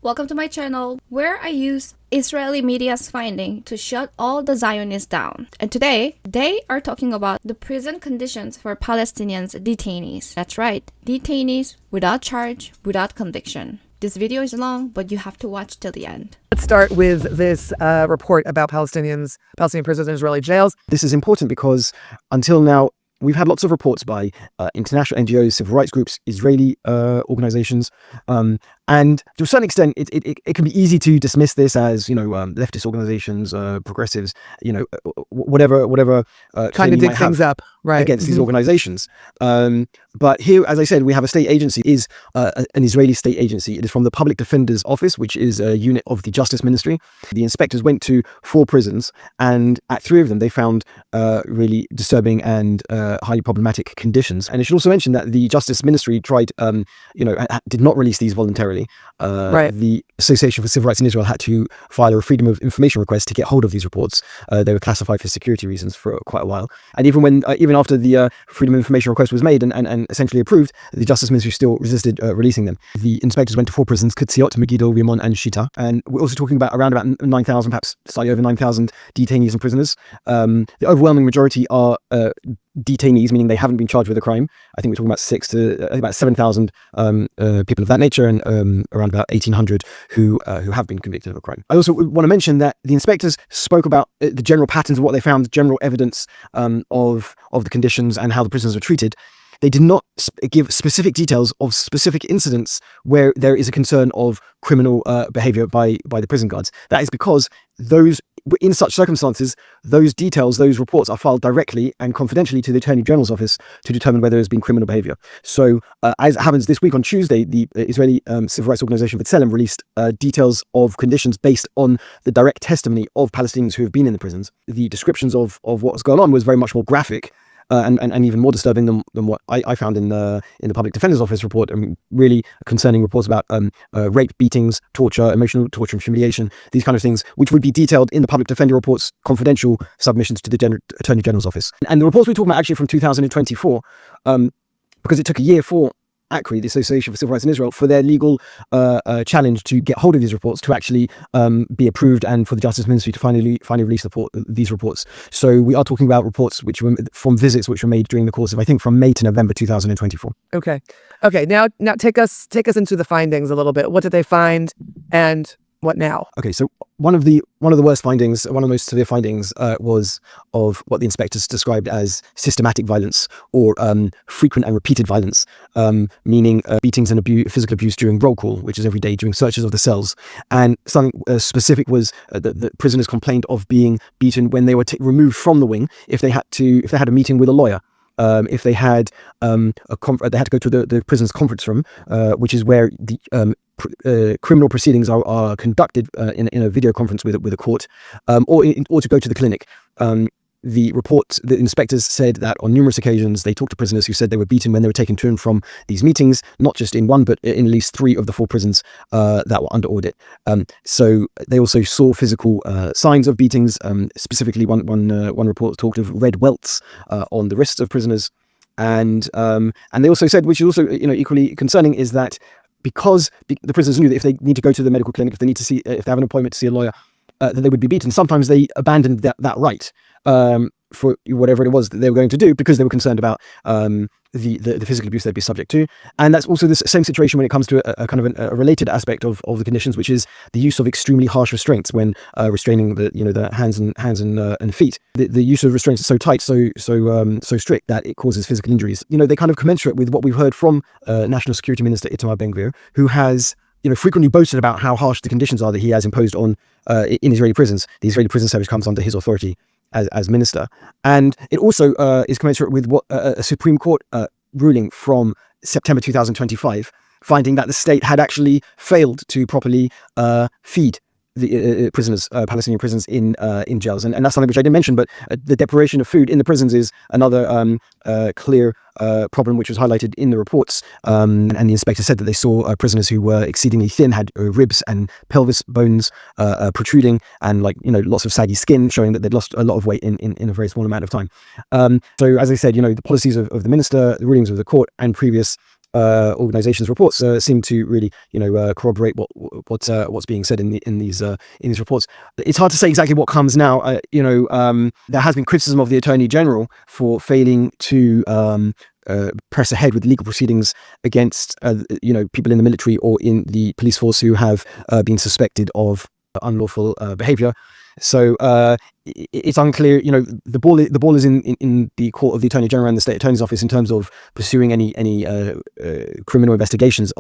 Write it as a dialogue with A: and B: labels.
A: Welcome to my channel, where I use Israeli media's finding to shut all the Zionists down. And today, they are talking about the prison conditions for Palestinians detainees. That's right, detainees without charge, without conviction. This video is long, but you have to watch till the end.
B: Let's start with this report about Palestinian prisons in Israeli jails.
C: This is important because until now, we've had lots of reports by international NGOs, civil rights groups, Israeli organizations, and to a certain extent, it can be easy to dismiss this as, leftist organizations, progressives, whatever
B: Trying to dig things up, right,
C: against these organizations. But here, as I said, we have a state agency, is an Israeli state agency. It is from the Public Defender's Office, which is a unit of the Justice Ministry. The inspectors went to 4 prisons, and at 3 of them, they found really disturbing and highly problematic conditions. And it should also mention that the Justice Ministry tried, did not release these voluntarily.
B: Right.
C: The Association for Civil Rights in Israel had to file a Freedom of Information request to get hold of these reports. They were classified for security reasons for quite a while. And even after the Freedom of Information request was made and essentially approved, the Justice Ministry still resisted releasing them. The inspectors went to 4 prisons, Ketziot, Megiddo, Rimon, and Shita. And we're also talking about around 9,000, perhaps slightly over 9,000 detainees and prisoners. The overwhelming majority are detainees, meaning they haven't been charged with a crime. I think we're talking about 7,000 people of that nature, and around about 1,800 who have been convicted of a crime. I also want to mention that the inspectors spoke about the general patterns of what they found, the general evidence of the conditions and how the prisoners were treated. They did not give specific details of specific incidents where there is a concern of criminal behavior by the prison guards. That is because in such circumstances, those details, those reports are filed directly and confidentially to the Attorney General's office to determine whether there's been criminal behavior. So as it happens this week on Tuesday, the Israeli civil rights organization B'Tselem released details of conditions based on the direct testimony of Palestinians who have been in the prisons. The descriptions of what's going on was very much more graphic and even more disturbing than what I found in the Public Defender's Office report. Really concerning reports about rape, beatings, torture, emotional torture and humiliation, these kind of things, which would be detailed in the Public Defender report's confidential submissions to the Attorney General's office. And the reports we're talking about actually from 2024, because it took a year for ACRI, the Association for Civil Rights in Israel, for their legal challenge to get hold of these reports to actually be approved, and for the Justice Ministry to finally release these reports. So we are talking about reports which were from visits which were made during the course of, I think, from May to November 2024.
B: Okay. Now take us into the findings a little bit. What did they find, and what now?
C: Okay, so one of the worst findings, one of the most severe findings, was of what the inspectors described as systematic violence, or frequent and repeated violence, meaning beatings and physical abuse during roll call, which is every day, during searches of the cells. And something specific was that prisoners complained of being beaten when they were removed from the wing, if they had a meeting with a lawyer. If they had they had to go to the prison's conference room, which is where the criminal proceedings are conducted in a video conference with a court, or to go to the clinic. The inspectors said that on numerous occasions they talked to prisoners who said they were beaten when they were taken to and from these meetings, not just in one, but in at least 3 of the 4 prisons that were under audit. So they also saw physical signs of beatings. Specifically, one report talked of red welts on the wrists of prisoners, and they also said, which is also equally concerning, is that because the prisoners knew that if they need to go to the medical clinic, if they have an appointment to see a lawyer, that they would be beaten, sometimes they abandoned that right for whatever it was that they were going to do, because they were concerned about the physical abuse they'd be subject to. And that's also the same situation when it comes to a kind of a related aspect of the conditions, which is the use of extremely harsh restraints when restraining the hands and feet. The use of restraints is so tight, so strict, that it causes physical injuries. They kind of commensurate with what we've heard from National Security Minister Itamar Ben-Gvir, who has frequently boasted about how harsh the conditions are that he has imposed on in Israeli prisons. The Israeli prison service comes under his authority as minister. And it also is commensurate with what a Supreme Court ruling from September 2025, finding that the state had actually failed to properly feed the prisoners, Palestinian prisoners in jails, and that's something which I didn't mention. But the deprivation of food in the prisons is another clear problem which was highlighted in the reports. And the inspector said that they saw prisoners who were exceedingly thin, had ribs and pelvis bones protruding, and lots of saggy skin, showing that they'd lost a lot of weight in a very small amount of time. So as I said, the policies of the minister, the rulings of the court, and previous organizations' reports seem to really, corroborate what's being said in these reports. It's hard to say exactly what comes now. There has been criticism of the Attorney General for failing to press ahead with legal proceedings against people in the military or in the police force who have been suspected of unlawful behavior. So it's unclear. The ball is in the court of the Attorney General and the State Attorney's Office in terms of pursuing any criminal investigations.